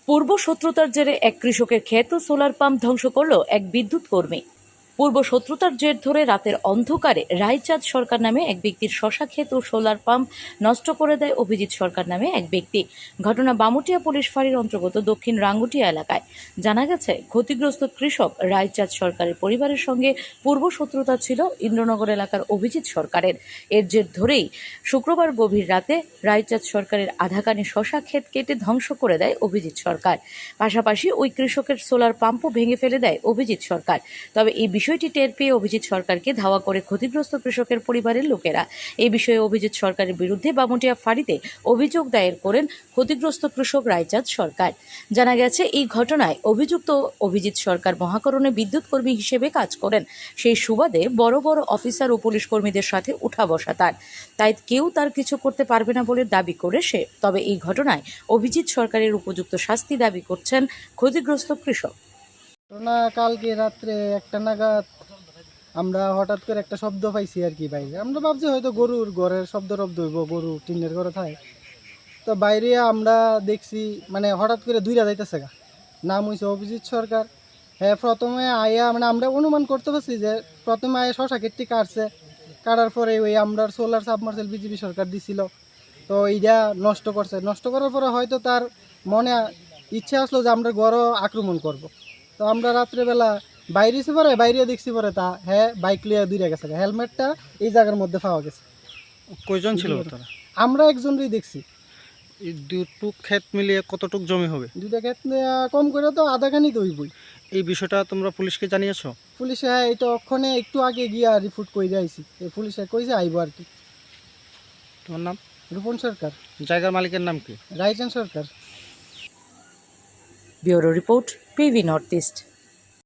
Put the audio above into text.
পূর্ব শত্রুতার জেরে এক কৃষকের ক্ষেত ও সোলার পাম্প ধ্বংস করল এক বিদ্যুৎ কর্মী। পূর্ব শত্রুতার জের ধরে রাতের অন্ধকারে রায়চাঁদ সরকার নামে এক ব্যক্তির শশা ক্ষেত ও সোলার পাম্প নষ্ট করে দেয় অভিজিৎ সরকার নামে এক ব্যক্তি। ঘটনা বামুটিয়া পুলিশ ফাঁড়ির অন্তর্গত দক্ষিণ রাঙ্গুটিয়া এলাকায়। জানা গেছে, ক্ষতিগ্রস্ত কৃষক রায়চাঁদ সরকারের পরিবারের সঙ্গে পূর্ব শত্রুতা ছিল ইন্দ্রনগর এলাকার অভিজিৎ সরকারের। এর জের ধরেই শুক্রবার গভীর রাতে রায়চাঁদ সরকারের আধাকানি শশা ক্ষেত কেটে ধ্বংস করে দেয় অভিজিৎ সরকার। পাশাপাশি ওই কৃষকের সোলার পাম্পও ভেঙে ফেলে দেয় অভিজিৎ সরকার। তবে এই বিষয়টি টের পেয়ে অভিজিৎ সরকারকে ধাওয়া করে ক্ষতিগ্রস্ত কৃষকের পরিবারের লোকেরা। এই বিষয়ে অভিজিৎ সরকারের বিরুদ্ধে বামুটিয়া ফাঁড়িতে অভিযোগ দায়ের করেন ক্ষতিগ্রস্ত কৃষক রায়চাঁদ সরকার। জানা গেছে, এই ঘটনায় অভিযুক্ত অভিজিৎ সরকার মহাকরণে বিদ্যুৎ কর্মী হিসেবে কাজ করেন। সেই সুবাদে বড় বড় অফিসার ও পুলিশ কর্মীদের সাথে উঠা বসা তাই কেউ তার কিছু করতে পারবে না বলে দাবি করে সে। তবে এই ঘটনায় অভিজিৎ সরকারের উপযুক্ত শাস্তি দাবি করছেন ক্ষতিগ্রস্ত কৃষক। কালকে রাত্রে 1টা নাগাদ আমরা হঠাৎ করে একটা শব্দ পাইছি আর কি বাইরে। আমরা ভাবছি হয়তো গরুর ঘরের শব্দ হইব, গরু টিনের ঘরে থাকে। তো বাইরে আমরা দেখছি মানে হঠাৎ করে দুইটা যাইতেছে গা। নাম হয়েছে অভিজিৎ সরকার। হ্যাঁ, প্রথমে আয়া মানে আমরা অনুমান করতে পারছি যে প্রথমে আয়া শশা ক্ষেতটি কাটার পরে ওই আমরা সোলার সাবমার্সেল বিজেপি সরকার দিছিল, তো এইটা নষ্ট করার পরে হয়তো তার মনে ইচ্ছা আসলো যে আমরা গড়ও আক্রমণ করব। তো আমরা রাত্রেবেলা বাইরে দেখছি পরে তা হ্যাঁ বাইক লিয়ে দূরে গেছে, হেলমেটটা এই জায়গার মধ্যে পাওয়া গেছে। কয়জন ছিল তারা? আমরা একজনই দেখছি। এই দুটো ক্ষেত মিলিয়ে কতটুক জমি হবে? দুইটা ক্ষেত কম করে তো আধাখানি তো হইবই। এই বিষয়টা তোমরা পুলিশকে জানিয়েছো? পুলিশে হ্যাঁ, এই তো ওখানে একটু আগে গিয়া রিপোর্ট করে আইছি। এই পুলিশে কইছে আইব আর কি। তোমার নাম? রূপন সরকার। জায়গার মালিকের নাম কি? Raichand Sarkar. Bureau report, PV north east.